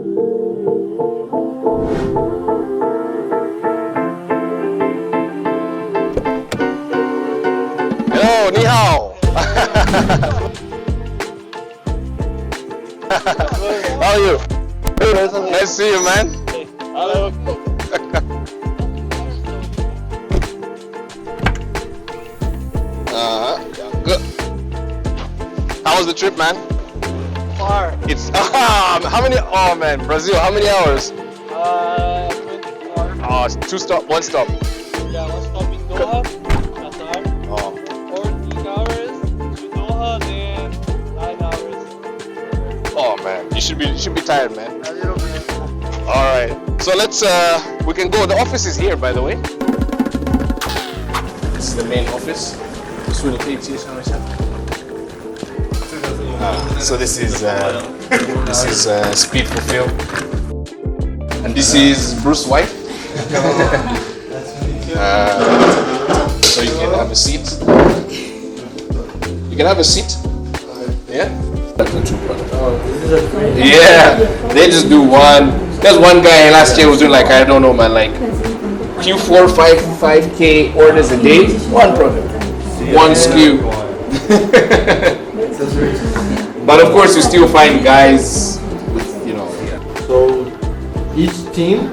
Hello, ni hao. How are you? Nice to see you, man. Hello. Good. How was the trip, man? Far. It's how many? Oh man, Brazil. How many hours? 24. Oh, it's 2 stop, 1 stop. Yeah, one stop in Doha, Qatar. Oh, 14 hours to Doha, then 9 hours. oh man, you should be tired, man. A little bit. All right, so let's we can go. The office is here, by the way. This is the main office. So this is Speedfulfill, and this is Bruce's wife. So you can have a seat. You can have a seat. Yeah. Yeah. They just do one. There's one guy last year was doing like, I don't know, man, like Q4 5K orders a day. One product, one SKU. But of course, you still find guys with, you know. So each team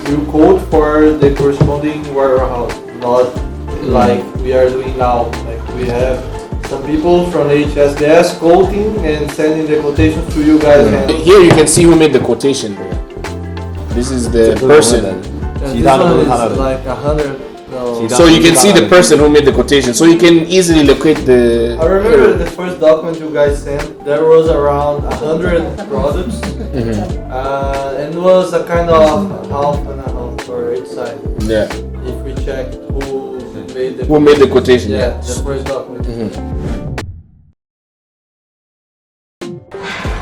will code for the corresponding warehouse, not like we are doing now. Like we have some people from HSDS coding and sending the quotations to you guys. And Here you can see who made the quotation. This is the person. this one is like 100. No. So you can see the person who made the quotation. So you can easily locate the. I remember the first document you guys sent. There was around 100 products, and it was a kind of half and a half for each side. Yeah. If we check who made the Who made the quotation? yeah, the first document.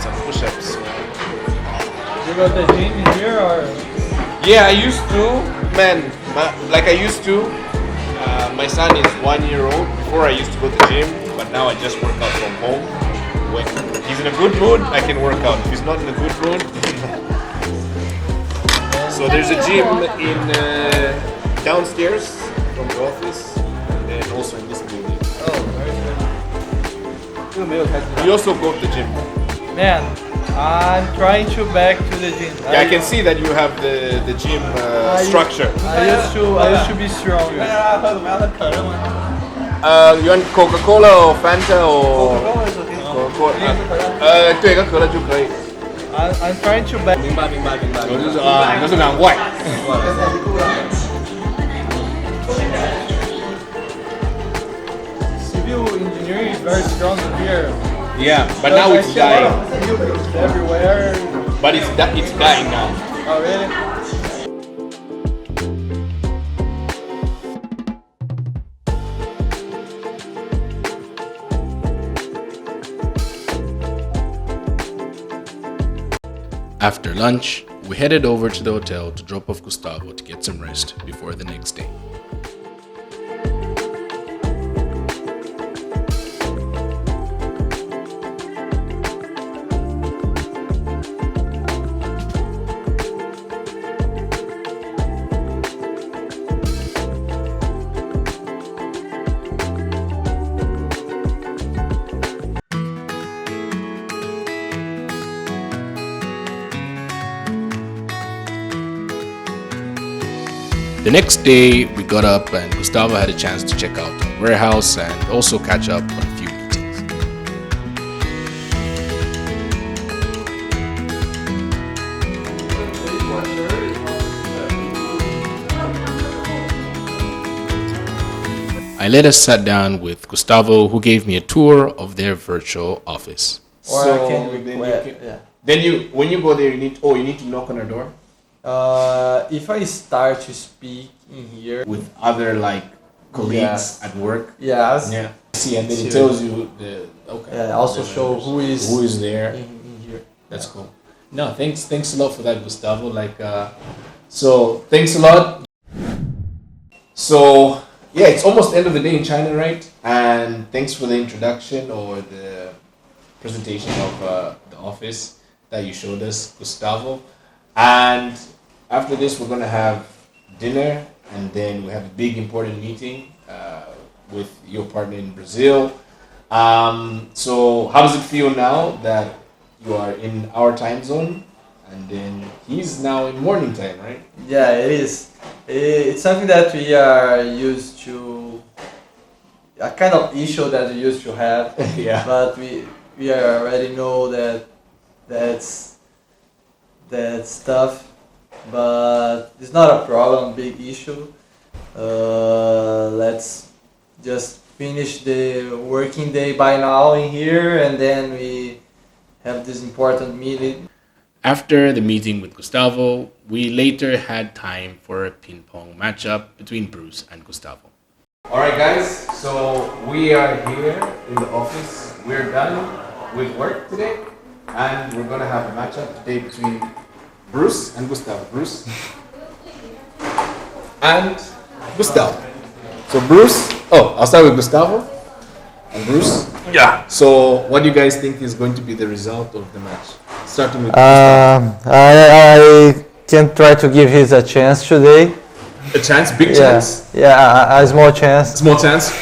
Some push-ups. You got the gym in here or? Yeah, I used to, man. Like I used to. My son is 1 year old. Before I used to go to the gym, but now I just work out from home. When he's in a good mood, I can work out. If he's not in a good mood. So there's a gym in downstairs from the office, and also in this building. Oh, very good. You also go to the gym. Man, I'm trying to back to the gym. Yeah, I can see that you have the gym structure. I used to be stronger. You want Coca-Cola or Fanta or Coca-Cola is okay. Coca-Cola？ 对，可乐就可以。 I'm trying to back. 明白。我就是啊，那是难怪。 Civil engineering is very strong here. Yeah, but now it's dying. Everywhere. But it's dying now. Oh really? After lunch, we headed over to the hotel to drop off Gustavo to get some rest before the next day. The next day, we got up and Gustavo had a chance to check out our warehouse and also catch up on a few meetings. I later sat down with Gustavo, who gave me a tour of their virtual office. Or I can then request. you can- Yeah. Then when you go there, you need to knock on a door If I start to speak in here, with other like colleagues at work. yes. Yeah. See, and then it Sure. tells you the okay. Yeah, also show who is there. in here. That's cool. No, thanks a lot for that, Gustavo. Like, so thanks a lot. So yeah, it's almost end of the day in China, right? And thanks for the introduction or the presentation of the office. that you showed us, Gustavo. And after this, we're gonna have dinner, and then we have a big important meeting with your partner in Brazil. So how does it feel now that you are in our time zone, and then he's now in morning time, right? Yeah, it is. It's something that we are used to, a kind of issue that we used to have. Yeah. But we already know that's tough, but it's not a problem, big issue. Let's just finish the working day by now in here, and then we have this important meeting. After the meeting with Gustavo, we later had time for a ping pong matchup between Bruce and Gustavo. All right, guys. So we are here in the office. We're done with work today, and we're gonna have a matchup today between Bruce and Gustavo. Bruce and Gustavo. So Bruce. Oh, I'll start with Gustavo and Bruce. Yeah. So what do you guys think is going to be the result of the match? Starting with Gustavo. I can try to give him a chance today. A chance, big chance. Yeah, a small chance. Small chance.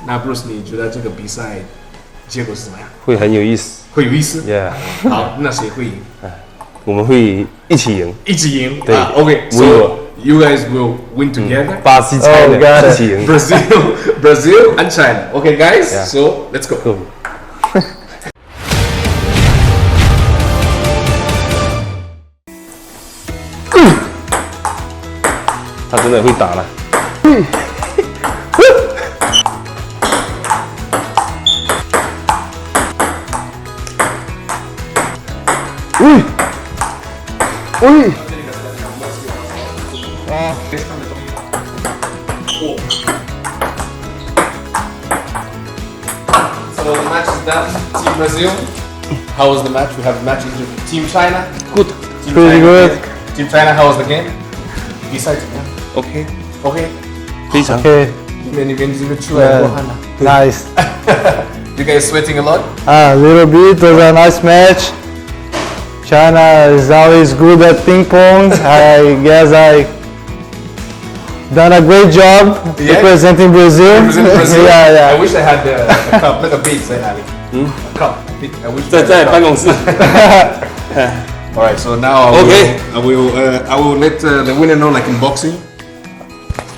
那 Bruce， 你觉得这个比赛结果是怎么样？会很有意思。会有意思。Yeah， 好，那谁会赢？我们会一起赢。一起赢。对。Okay，so you guys will win together. 巴西、China 一起赢。Brazil and China. Okay, guys. Yeah. So let's go. Go. 他真的会打了。So the match is done. Team Brazil. How was the match? We have a match into Team China. Good. Team Pretty China. good. Team China. How was the game? Besides, OK， okay. 非常 OK。你边这个出来过汗了。Nice. You guys sweating a lot? A little bit. It was a nice match. China is always good at ping pong. I guess I done a great job representing Brazil. Representing Brazil? yeah. I wish I had a cup, like a big, say, Ali. A cup. I wish. 在办公室。 All right, so now I will let the winner know, like in boxing.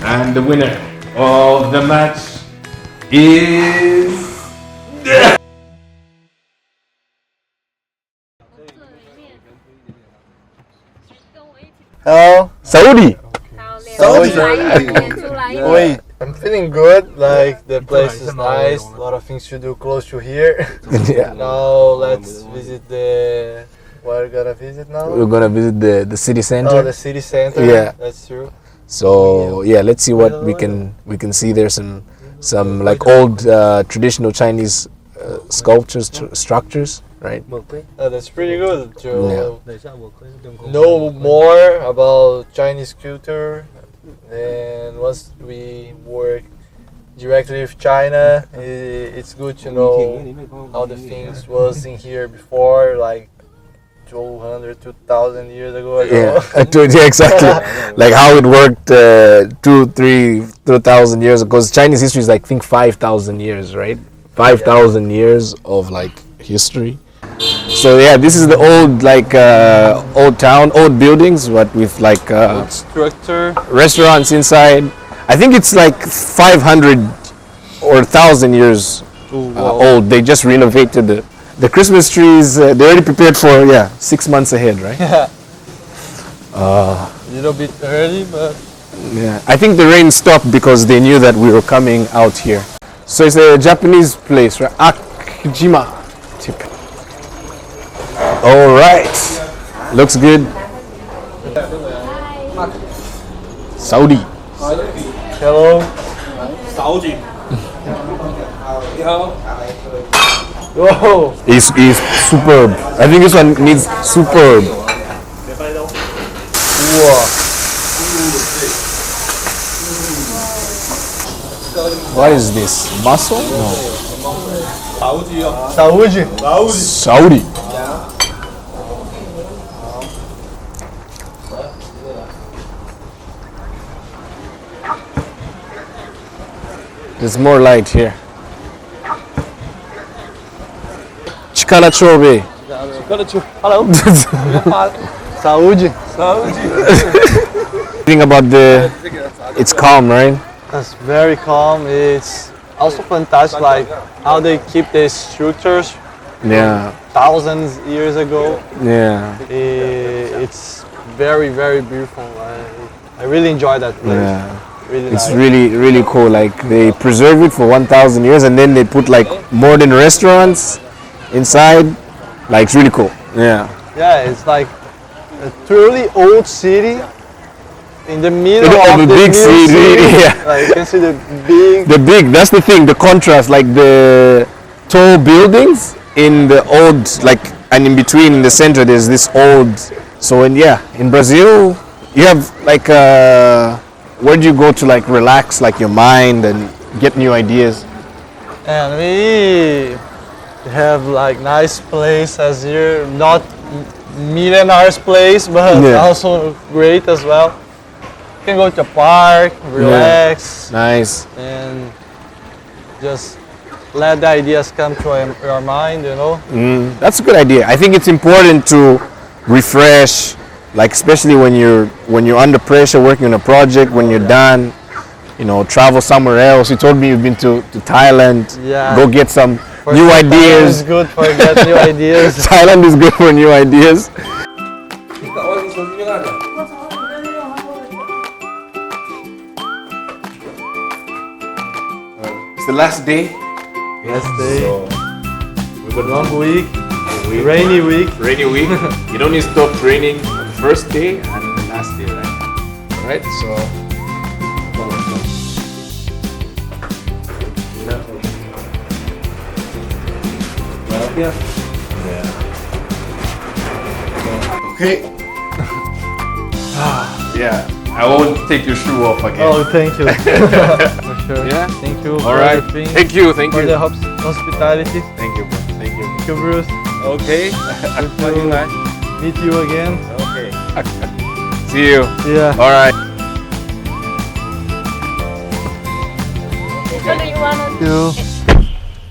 And the winner of the match is Hello, Saudi. Wait, I'm feeling good. Like the place is nice. A lot of things to do close to here. Yeah. Now let's visit the. What are we gonna visit now? We're gonna visit the city center. Oh, the city center. Yeah. That's true. So yeah, let's see what we can see there. Some like old traditional Chinese sculptures, structures, right? That's pretty good to know more about Chinese culture. And once we work directly with China, it's good to know how the things was in here before, like 200, 2,000 years ago. Yeah, yeah, exactly. Like how it worked 2,000 years ago. Because Chinese history is like, I think 5,000 years, right? 5,000 years of like history. So yeah, this is the old like old town, old buildings, but with like Structure. restaurants inside. I think it's like 500 or 1,000 years old. They just renovated the Christmas trees. They already prepared for 6 months ahead, right? Yeah. A little bit early, but Yeah. I think the rain stopped because they knew that we were coming out here. So it's a Japanese place, right? Akijima. All right. Looks good. Saudi. hello. Whoa. Is superb. I think this one needs superb. Wow. What is this? Mussel? No. Saúde. Saudi. There's more light here. Chikala chobe. Hello. Saúde. Think about it's calm, right? That's very calm. It's also fantastic, like how they keep the structures Yeah, thousands years ago. yeah, It's very, very beautiful. I really enjoy that place. yeah. Really It's like really cool. Like they preserve it for 1,000 years, and then they put like modern restaurants inside. Like it's really cool. Yeah. Yeah, it's like a truly old city in the middle Of of a the big new city, yeah. Like you can see the big. That's the thing, the contrast, like the tall buildings in the old, like, and in between, in the center, there's this old. So, in Brazil, you have like, where do you go to like relax, like your mind and get new ideas? And we have like nice places here, not millionaires place, but Yeah. also great as well. You can go to a park, relax, Nice. and just let the ideas come to your mind, you know. That's a good idea. I think it's important to refresh, like especially when you're under pressure working on a project. When you're done, travel somewhere else. You told me you've been to Thailand. Yeah. Go get some For new Thailand ideas. is good for get new ideas. Thailand is good for new ideas. It's the last day. Last day, So we're gonna long week, week. rainy week. Rainy week. You don't need to stop raining on the first day and the last day, right? Alright, so okay. Yeah, I won't take your shoe off again. Oh, thank you. For sure. Yeah? Thank you. All for right. everything, Thank you. for the hospitality. Thank you, bro. Thank you. Thank you, Bruce. Okay. Good to meet you again. Okay. See you. Yeah. All right. What do you want to You.